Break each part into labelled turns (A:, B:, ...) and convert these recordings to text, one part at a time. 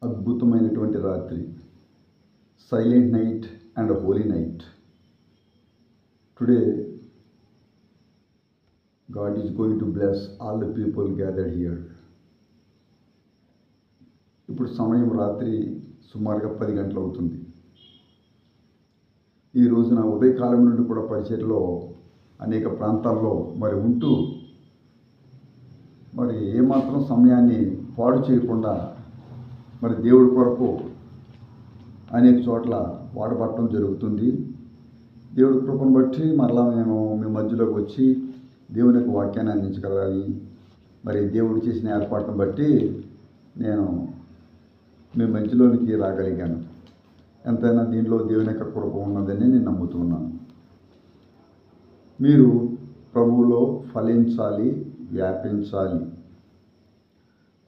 A: అద్భుతమైనటువంటి రాత్రి, silent night and holy night. Today God is going to bless all the people gathered here. ఇప్పుడు సమయం రాత్రి సుమారుగా 10 గంటలు అవుతుంది. ఈ రోజున ఉదయకాలం నుండి కూడా పరిచర్లో అనేక ప్రాంతాల్లో ఉంటూ ఏమాత్రం సమయాన్ని పాడు చేయకుండా దేవుడి కొరకు అనేక చోట్ల వాడబడటం జరుగుతుంది. దేవుడి కృపను బట్టి మరలా నేను మీ మధ్యలోకి వచ్చి దేవుని యొక్క వాక్యాన్ని అందించగలని దేవుడు చేసిన ఏర్పాటును బట్టి నేను మీ మధ్యలోనికి రాగలిగాను. ఎంతైనా దీనిలో దేవుని యొక్క కృప ఉన్నదని నేను నమ్ముతున్నాను. మీరు ప్రభువులో ఫలించాలి, వ్యాపించాలి.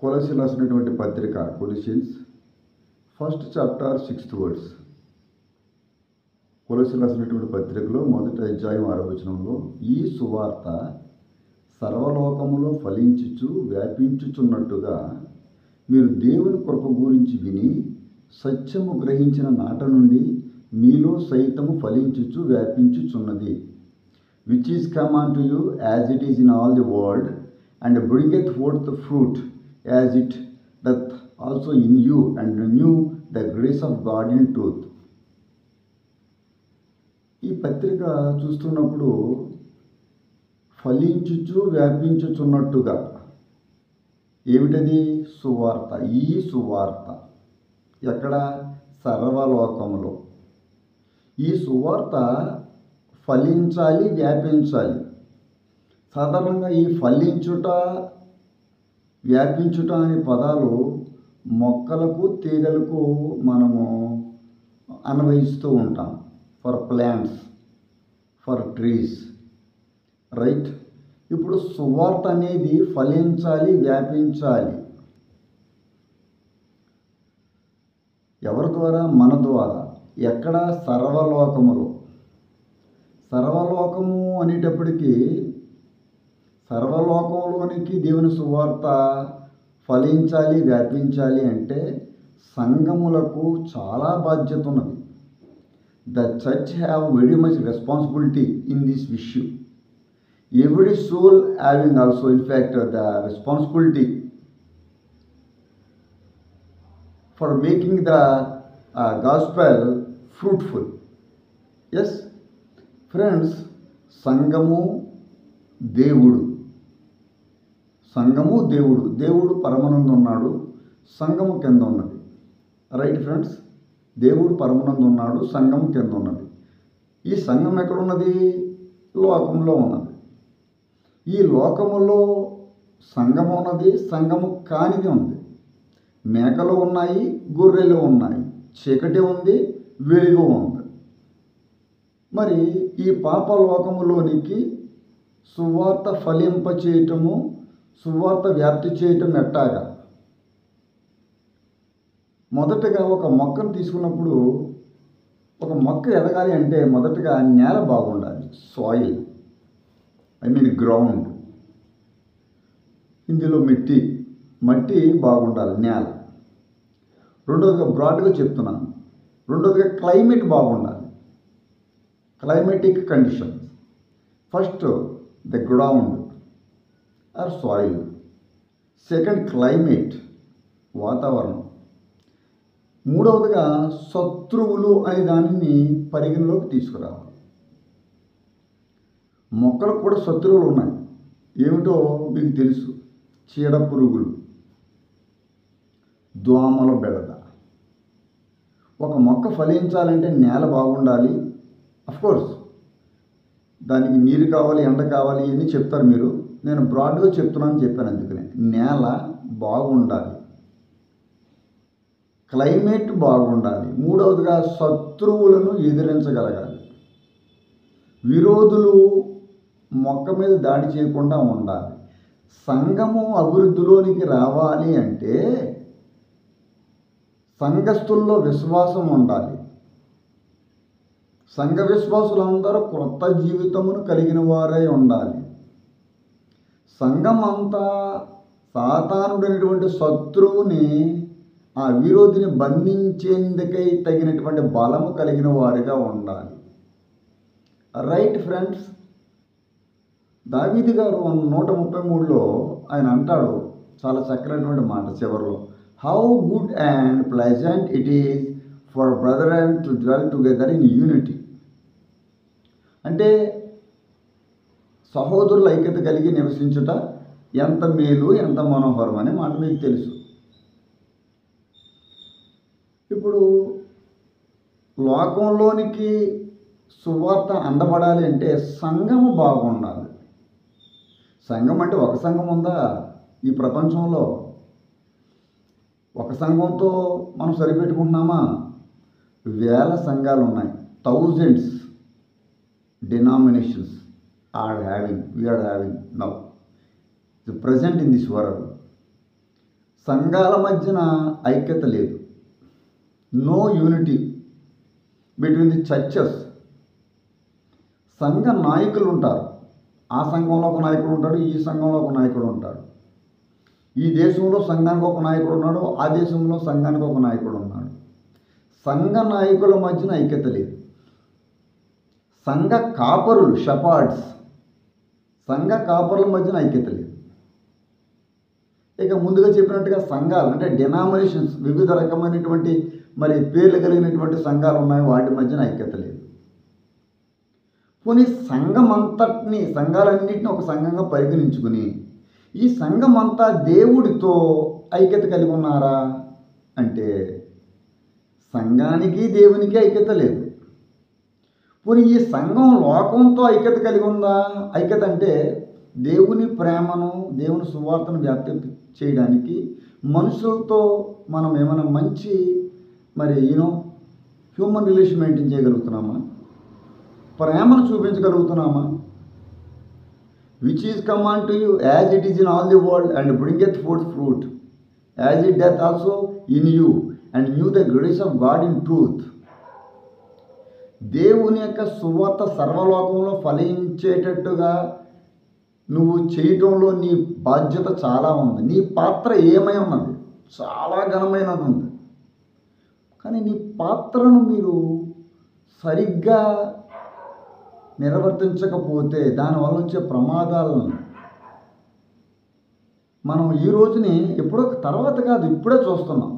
A: కొలస్సీయులకు రాసినటువంటి పత్రిక కొలస్సియన్స్ 1st chapter 6th verse. కొలస్సీయులకు రాసినటువంటి పత్రికలో 1వ అధ్యాయం 6వ వచనంలో, ఈ సువార్త సర్వలోకములో ఫలించుచు వ్యాపించుచున్నట్టుగా మీరు దేవుని కృప గురించి విని సత్యము గ్రహించిన నాట నుండి మీలో సైతము ఫలించుచు వ్యాపించుచున్నది. Which is come on to you as it is in all the world and bringeth forth the fruit as it doth also in you and renew the grace of God in truth. ఈ పత్రిక చూస్తున్నప్పుడు ఫలించుచు వ్యాపించుచున్నట్టుగా ఏమిటది? సువార్త. ఈ సువార్త ఎక్కడ? సర్వలోకములో. ఈ సువార్త ఫలించాలి, వ్యాపించాలి. సాధారణంగా ఈ ఫలించుట, వ్యాపించుట అనే పదాలు మొక్కలకు, తీగలకు మనము అన్వయిస్తూ ఉంటాం. For plants, for trees, right? ఇప్పుడు సువార్త అనేది ఫలించాలి, వ్యాపించాలి. ఎవరి ద్వారా? మన ద్వారా. ఎక్కడ? సర్వలోకములో. సర్వలోకము అనేటప్పటికీ సర్వలోకంలోనికి దేవుని సువార్త ఫలించాలి, వ్యాపించాలి అంటే సంఘములకు చాలా బాధ్యత ఉన్నది. The church have very much responsibility in this issue. Every soul having also in fact the responsibility for making the gospel fruitful. Yes, friends, సంఘము దేవుడు. సంఘము దేవుడు. దేవుడు పరమనందు ఉన్నాడు, సంఘము కింద ఉన్నది. Right friends? దేవుడు పరమనందు ఉన్నాడు, సంఘము కింద ఉన్నది. ఈ సంఘం ఎక్కడున్నది? లోకంలో ఉన్నది. ఈ లోకములో సంఘము ఉన్నది, సంఘము కానిది ఉంది. మేకలు ఉన్నాయి, గొర్రెలు ఉన్నాయి, చీకటి ఉంది, వెలుగు ఉంది. ఈ పాప లోకములోనికి సువార్త ఫలింపచేయటము, సువార్త వ్యాప్తి చేయటం ఎట్టాగా? మొదటగా ఒక మొక్కను తీసుకున్నప్పుడు, ఒక మొక్క ఎదగాలి అంటే మొదటగా నేల బాగుండాలి. Soil, ground. ఇందులో మట్టి బాగుండాలి, నేల. రెండోదిగా బ్రాడ్గా చెప్తున్నాను. రెండోదిగా క్లైమేట్ బాగుండాలి, climatic condition. First the ground or soil. Second climate, వాతావరణం. మూడవదిగా శత్రువులు అనే దానిని పరిగణలోకి తీసుకురావాలి. మొక్కలకు కూడా శత్రువులు ఉన్నాయి. ఏమిటో మీకు తెలుసు. చీడ పురుగులు, దోమల బెడద. ఒక మొక్క ఫలించాలంటే నేల బాగుండాలి. అఫ్కోర్స్ దానికి నీరు కావాలి, ఎండ కావాలి, ఇవన్నీ చెప్తారు మీరు. నేను బ్రాడ్గా చెప్తున్నాను చెప్పాను. అందుకనే నేల బాగుండాలి, క్లైమేట్ బాగుండాలి. మూడవదిగా శత్రువులను ఎదిరించగలగాలి. విరోధులు మొక్క మీద దాడి చేయకుండా ఉండాలి. సంఘము అభివృద్ధిలోనికి రావాలి అంటే సంఘస్థుల్లో విశ్వాసం ఉండాలి. సంఘ విశ్వాసులందరూ క్రొత్త జీవితమును కలిగిన వారై ఉండాలి. సంఘం అంతా సాతానుడైనటువంటి శత్రువుని ఆ విరోధిని బంధించేందుకై తగినటువంటి బలము కలిగిన వారిగా ఉండాలి. Right friends. దావీదు గారు 133లో ఆయన అంటాడు చాలా చక్కనటువంటి మాట చివరిలో, how good and pleasant it is for brother and to dwell together in unity. అంటే సహోదరుల ఐక్యత కలిగి నివసించుట ఎంత మేలు, ఎంత మనోహరం అనే మాట మీకు తెలుసు. ఇప్పుడు లోకంలోనికి సువార్త అందబడాలి అంటే సంఘము బాగుండాలి. సంఘం అంటే ఒక సంఘం ఉందా ఈ ప్రపంచంలో? ఒక సంఘంతో మనం సరిపెట్టుకుంటున్నామా? వేల సంఘాలు ఉన్నాయి. Thousands denominations we are having now the present in this world. సంఘాల మధ్యన ఐక్యత లేదు. No unity between the churches. సంఘ నాయకులు ఉంటారు. ఆ సంఘంలో ఒక నాయకుడు ఉంటాడు, ఈ సంఘంలో ఒక నాయకుడు ఉంటాడు. ఈ దేశంలో సంఘానికి ఒక నాయకుడు ఉన్నాడు, ఆ దేశంలో సంఘానికి ఒక నాయకుడు ఉన్నాడు. సంఘ నాయకుల మధ్యన ఐక్యత లేదు. సంఘ కాపరులు షెపర్డ్స్, సంఘ కాపరుల మధ్యన ఐక్యత లేదు. ఇక ముందుగా చెప్పినట్టుగా సంఘాలు అంటే డినామినేషన్స్, వివిధ రకమైనటువంటి మరి పేర్లు కలిగినటువంటి సంఘాలు ఉన్నాయి, వాటి మధ్యన ఐక్యత లేదు. పోనీ సంఘాలన్నింటినీ ఒక సంఘంగా పరిగణించుకుని ఈ సంఘమంతా దేవుడితో ఐక్యత కలిగి ఉన్నారా అంటే సంఘానికి దేవునికి ఐక్యత లేదు. పోనీ ఈ సంఘం లోకంతో ఐక్యత కలిగి ఉందా? ఐక్యత అంటే దేవుని ప్రేమను, దేవుని సువార్తను వ్యాప్తి చేయడానికి మనుషులతో మనం ఏమైనా మంచి మరి హ్యూమన్ రిలేషన్ మెయింటైన్ చేయగలుగుతున్నామా? ప్రేమను చూపించగలుగుతున్నామా? Which is command to you as it is in all the world and bringeth forth fruit as it doth also in you and new the grace of God in truth. దేవుని యొక్క సువార్త సర్వలోకంలో ఫలించేటట్టుగా నువ్వు చేయటంలో నీ బాధ్యత చాలా ఉంది. నీ పాత్ర ఏమై ఉన్నది? చాలా ఘనమైనది ఉంది. కానీ నీ పాత్రను మీరు సరిగ్గా నిర్వర్తించకపోతే దానివల్ల వచ్చే ప్రమాదాలను మనం ఈ రోజుని ఎప్పుడో తర్వాత కాదు, ఇప్పుడే చూస్తున్నాం.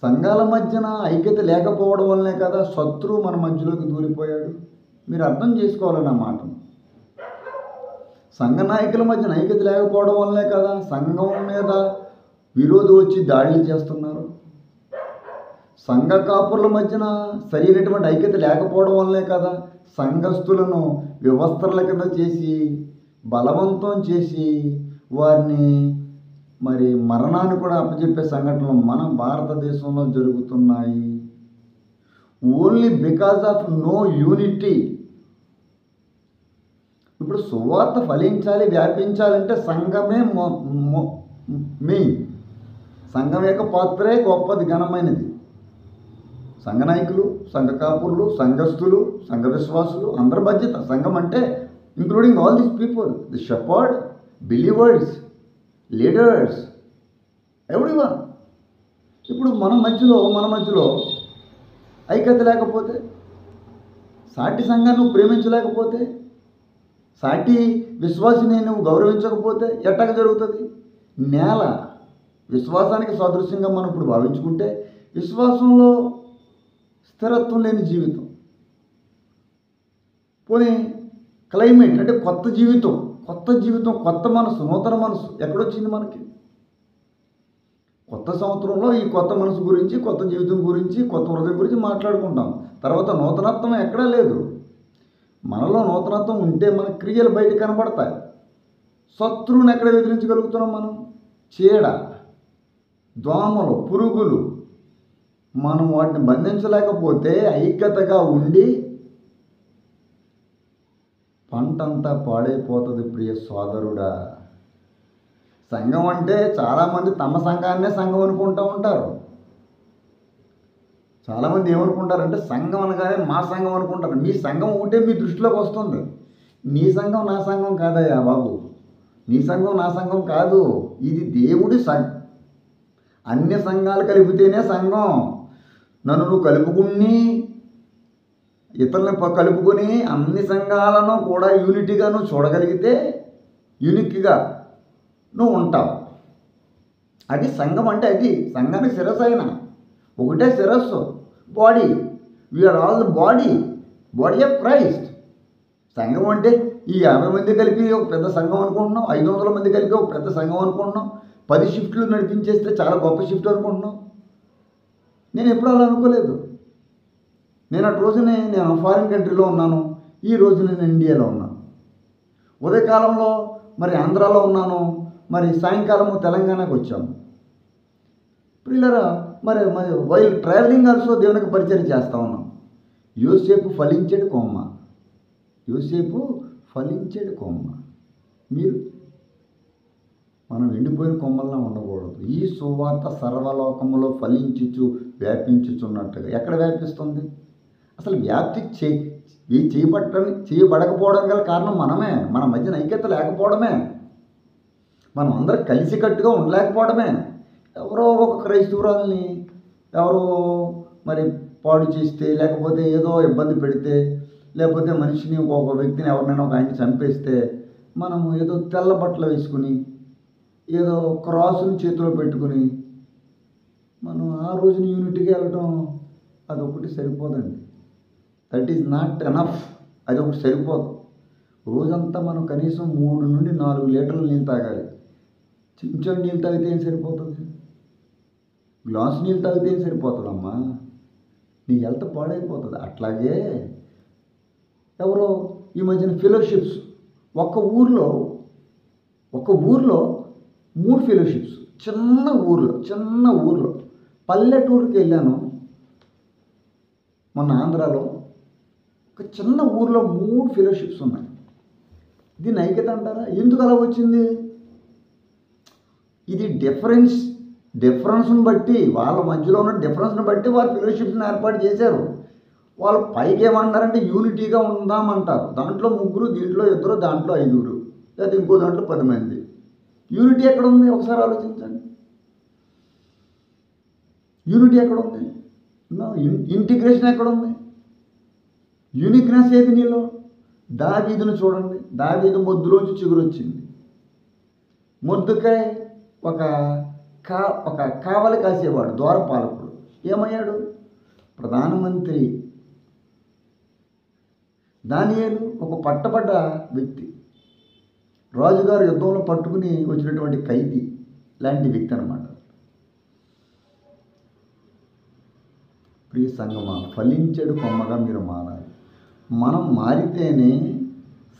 A: సంఘాల మధ్యన ఐక్యత లేకపోవడం వల్లనే కదా శత్రువు మన మధ్యలోకి దూరిపోయాడు. మీరు అర్థం చేసుకోవాలన్న మాట. సంఘ నాయకుల మధ్యన ఐక్యత లేకపోవడం వల్లనే కదా సంఘం మీద విరోధి వచ్చి దాడులు చేస్తున్నారు. సంఘ కాపురుల మధ్యన సరైనటువంటి ఐక్యత లేకపోవడం వల్లనే కదా సంఘస్థులను వ్యవస్థల కింద చేసి బలవంతం చేసి వారిని మరి మరణాన్ని కూడా అప్పచెప్పే సంఘటనలు మన భారతదేశంలో జరుగుతున్నాయి. Only because of no unity. ఇప్పుడు సువార్త ఫలించాలి, వ్యాపించాలంటే సంఘమే మెయిన్. సంఘం యొక్క పాత్రే గొప్పది, ఘనమైనది. సంఘ నాయకులు, సంఘ కాపురులు, సంఘస్థులు, సంఘ విశ్వాసులు అందరి బాధ్యత. సంఘం అంటే including all these people, the shepherd, believers, leaders, everyone. ఇప్పుడు మన మధ్యలో ఐక్యత లేకపోతే, సాటి సంఘాన్ని నువ్వు ప్రేమించలేకపోతే, సాటి విశ్వాసిని నువ్వు గౌరవించకపోతే ఎట్టగా జరుగుతుంది? నేల విశ్వాసానికి సాదృశ్యంగా మనం ఇప్పుడు భావించుకుంటే విశ్వాసంలో స్థిరత్వం లేని జీవితం. పోనీ క్లైమేట్ అంటే కొత్త జీవితం, కొత్త మనసు, నూతన మనసు ఎక్కడొచ్చింది మనకి? కొత్త సంవత్సరంలో ఈ కొత్త మనసు గురించి, కొత్త జీవితం గురించి, కొత్త హృదయం గురించి మాట్లాడుకుంటాం. తర్వాత నూతనత్వం ఎక్కడా లేదు. మనలో నూతనత్వం ఉంటే మన క్రియలు బయట కనబడతాయి. శత్రువుని ఎక్కడ ఎదిరించగలుగుతున్నాం మనం? చీడ, దోమలు, పురుగులు. మనం వాటిని బంధించలేకపోతే ఐక్యతగా ఉండి పంటంతా పాడైపోతుంది. ప్రియ సోదరుడా, సంఘం అంటే చాలామంది తమ సంఘాన్నే సంఘం అనుకుంటూ ఉంటారు. చాలామంది ఏమనుకుంటారంటే సంఘం అనగానే మా సంఘం అనుకుంటారు. మీ సంఘం ఉంటే మీ దృష్టిలోకి వస్తుంది. నీ సంఘం నా సంఘం కాదయ్యా బాబు, నీ సంఘం నా సంఘం కాదు. ఇది దేవుడి సంఘం. అన్ని సంఘాలు కలిపితేనే సంఘం. నన్ను నువ్వు కలుపుకుని ఇతరులను కలుపుకొని అన్ని సంఘాలను కూడా యూనిటీగా నువ్వు చూడగలిగితే యూనిక్గా నువ్వు ఉంటావు. అది సంఘం అంటే. అది సంఘానికి శిరస్సు అయిన ఒకటే శిరస్సు, body. We are all the body of Christ. సంఘం అంటే ఈ 50 మంది కలిపి ఒక పెద్ద సంఘం అనుకుంటున్నాం, 500 మంది కలిపి ఒక పెద్ద సంఘం అనుకుంటున్నాం, 10 షిఫ్ట్లు నడిపించేస్తే చాలా గొప్ప షిఫ్ట్ అనుకుంటున్నాం. నేను ఎప్పుడు అలా అనుకోలేదు. నేను అటు రోజునే నేను ఫారిన్ కంట్రీలో ఉన్నాను, ఈ రోజు నేను ఇండియాలో ఉన్నాను. ఉదయకాలంలో మరి ఆంధ్రాలో ఉన్నాను, మరి సాయంకాలము తెలంగాణకు వచ్చాము. పిల్లరా మరి వైల్ ట్రావెలింగ్ ఆల్సో దేవునికి పరిచయం చేస్తూ ఉన్నాం. యోసేపు ఫలించేడు కొమ్మ, యోసేపు ఫలించేడు కొమ్మ. మీరు మనం ఎండిపోయిన కొమ్మల్లా ఉండకూడదు. ఈ సువార్త సర్వలోకములో ఫలించుచు వ్యాపించుచున్నట్టుగా. ఎక్కడ వ్యాపిస్తుంది? అసలు వ్యాప్తి చేయబడకపోవడం గల కారణం మనమే. మన మధ్యన ఐక్యత లేకపోవడమే, మనం అందరం కలిసికట్టుగా ఉండలేకపోవడమే. ఎవరో ఒక క్రైస్తవురాల్ని ఎవరో మరి పాడు చేస్తే, లేకపోతే ఏదో ఇబ్బంది పెడితే, లేకపోతే మనిషిని ఒక వ్యక్తిని ఎవరినైనా ఒక ఆయన చంపేస్తే మనము ఏదో తెల్ల బట్టలు వేసుకుని ఏదో క్రాసుని చేతిలో పెట్టుకుని మనం ఆ రోజున యూనిటీగా వెళ్ళటం అదొకటి సరిపోదండి. That is not enough. అది ఒకటి సరిపోదు. రోజంతా మనం కనీసం 3 నుండి 4 లీటర్ల నీళ్ళు తాగాలి. చెంచాడు నీళ్ళు తాగితే ఏం సరిపోతుంది? గ్లాసు నీళ్ళు తాగితే ఏం సరిపోతుందమ్మా? నీ హెల్త్ పాడైపోతుంది. అట్లాగే ఎవరో ఈ మధ్యన ఫెలోషిప్స్, ఒక ఊర్లో 3 ఫెలోషిప్స్. చిన్న ఊర్లో పల్లెటూరుకి వెళ్ళాను మొన్న ఆంధ్రాలో. ఒక చిన్న ఊర్లో 3 ఫెలోషిప్స్ ఉన్నాయి. దీన్ని ఐక్యత అంటారా? ఎందుకు అలా వచ్చింది? ఇది డిఫరెన్స్ని బట్టి, వాళ్ళ మధ్యలో ఉన్న డిఫరెన్స్ని బట్టి వాళ్ళు ఫెలోషిప్స్ని ఏర్పాటు చేశారు. వాళ్ళు పైకి ఏమన్నారంటే యూనిటీగా ఉందామంటారు. దాంట్లో 3, దీంట్లో 2, దాంట్లో 5, లేదా ఇంకో దాంట్లో 10 మంది. యూనిటీ ఎక్కడ ఉంది? ఒకసారి ఆలోచించండి. యూనిటీ ఎక్కడ ఉంది? ఇంటిగ్రేషన్ ఎక్కడ ఉంది? యూనిక్నెస్ ఏది నీలో? దావీదును చూడండి. దావీదు మొద్దులోంచి చిగురు వచ్చింది. మొద్దుకాయ ఒక కావలి కాసేవాడు, ద్వారపాలకుడు. ఏమయ్యాడు? ప్రధానమంత్రి. దానియేలు ఒక పట్టబడ్డ వ్యక్తి, రాజుగారు యుద్ధంలో పట్టుకుని వచ్చినటువంటి ఖైదీ లాంటి వ్యక్తి అన్నమాట. ప్రియ సంగమా, ఫలించెడు కొమ్మగా మీరు మారాలి. మనం మారితేనే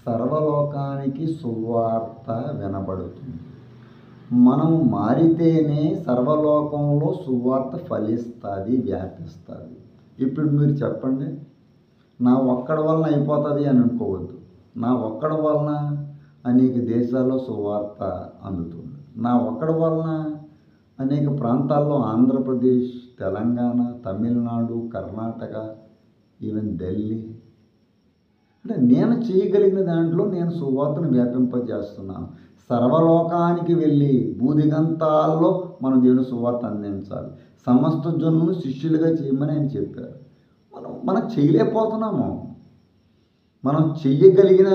A: సర్వలోకానికి సువార్త వినబడుతుంది. మనం మారితేనే సర్వలోకంలో సువార్త ఫలిస్తుంది, వ్యాపిస్తుంది. ఇప్పుడు మీరు చెప్పండి, నా ఒక్కడి వలన అయిపోతుంది అని అనుకోవద్దు. నా ఒక్కడి వలన అనేక దేశాల్లో సువార్త అందుతుంది. నా ఒక్కడి వలన అనేక ప్రాంతాల్లో ఆంధ్రప్రదేశ్, తెలంగాణ, తమిళనాడు, కర్ణాటక, ఈవెన్ ఢిల్లీ, అంటే నేను చేయగలిగిన దాంట్లో నేను సువార్తను వ్యాపింపజేస్తున్నాను. సర్వలోకానికి వెళ్ళి భూదిగంతాల్లో మనం దేవుని సువార్త అందించాలి. సమస్త జనులను శిష్యులుగా చేయమని ఆయన చెప్పారు. మనం చేయలేకపోతున్నాము. మనం చెయ్యగలిగిన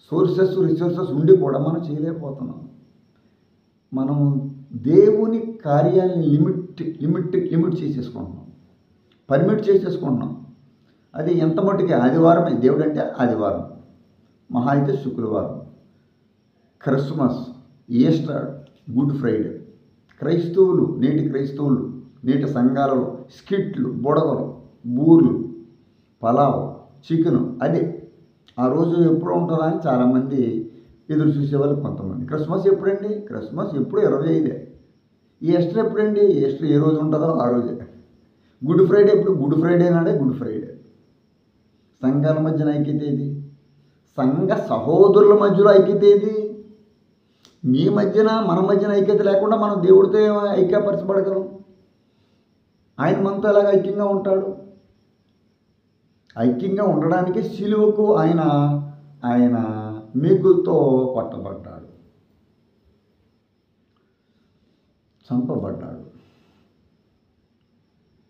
A: రిసోర్సెస్ ఉండి కూడా మనం చేయలేకపోతున్నాం. మనం దేవుని కార్యాలని లిమిట్ చేసేసుకుంటున్నాం, పర్మిట్ చేసేసుకుంటున్నాం. అది ఎంత మట్టుకి ఆదివారమే. దేవుడు అంటే ఆదివారం, మహా అయితే శుక్రవారం, క్రిస్మస్, ఈస్టర్, గుడ్ ఫ్రైడే. నేటి సంఘాలలో స్కిట్లు, బుడగలు, బూర్లు, పలావ్, చికెను. అదే ఆ రోజు ఎప్పుడు ఉంటుందా అని చాలామంది ఎదురు చూసేవాళ్ళు కొంతమంది. క్రిస్మస్ ఎప్పుడండి? క్రిస్మస్ ఎప్పుడు 25. ఈస్టర్ ఎప్పుడండి? ఈస్టర్ ఏ రోజు ఉంటుందో ఆ రోజే. గుడ్ ఫ్రైడే ఎప్పుడు? గుడ్ ఫ్రైడే నాడే గుడ్ ఫ్రైడే. సంఘాల మధ్యన ఐక్యత ఏది? సంఘ సహోదరుల మధ్యలో ఐక్యత ఏది? మీ మధ్యన మన మధ్యన ఐక్యత లేకుండా మనం దేవుడితో ఐక్యపరచబడగలం? ఆయన మనతో ఎలాగ ఐక్యంగా ఉంటాడు? ఐక్యంగా ఉండడానికి సిలువకు ఆయన మేకులతో కొట్టబడ్డాడు, చంపబడ్డాడు.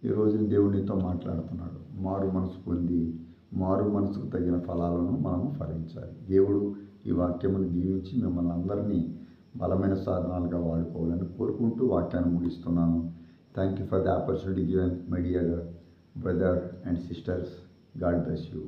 A: ఈరోజు దేవుడు నీతో మాట్లాడుతున్నాడు. మారు మనసు పొంది మారు మనసుకు తగిన ఫలాలను మనము ఫలించాలి. దేవుడు ఈ వాక్యమును దీవించి మిమ్మల్ని అందరినీ బలమైన సాధనాలుగా వాడుకోవాలని కోరుకుంటూ వాక్యాన్ని ముగిస్తున్నాను. Thank you for the opportunity given my dear brother and sisters. God bless you.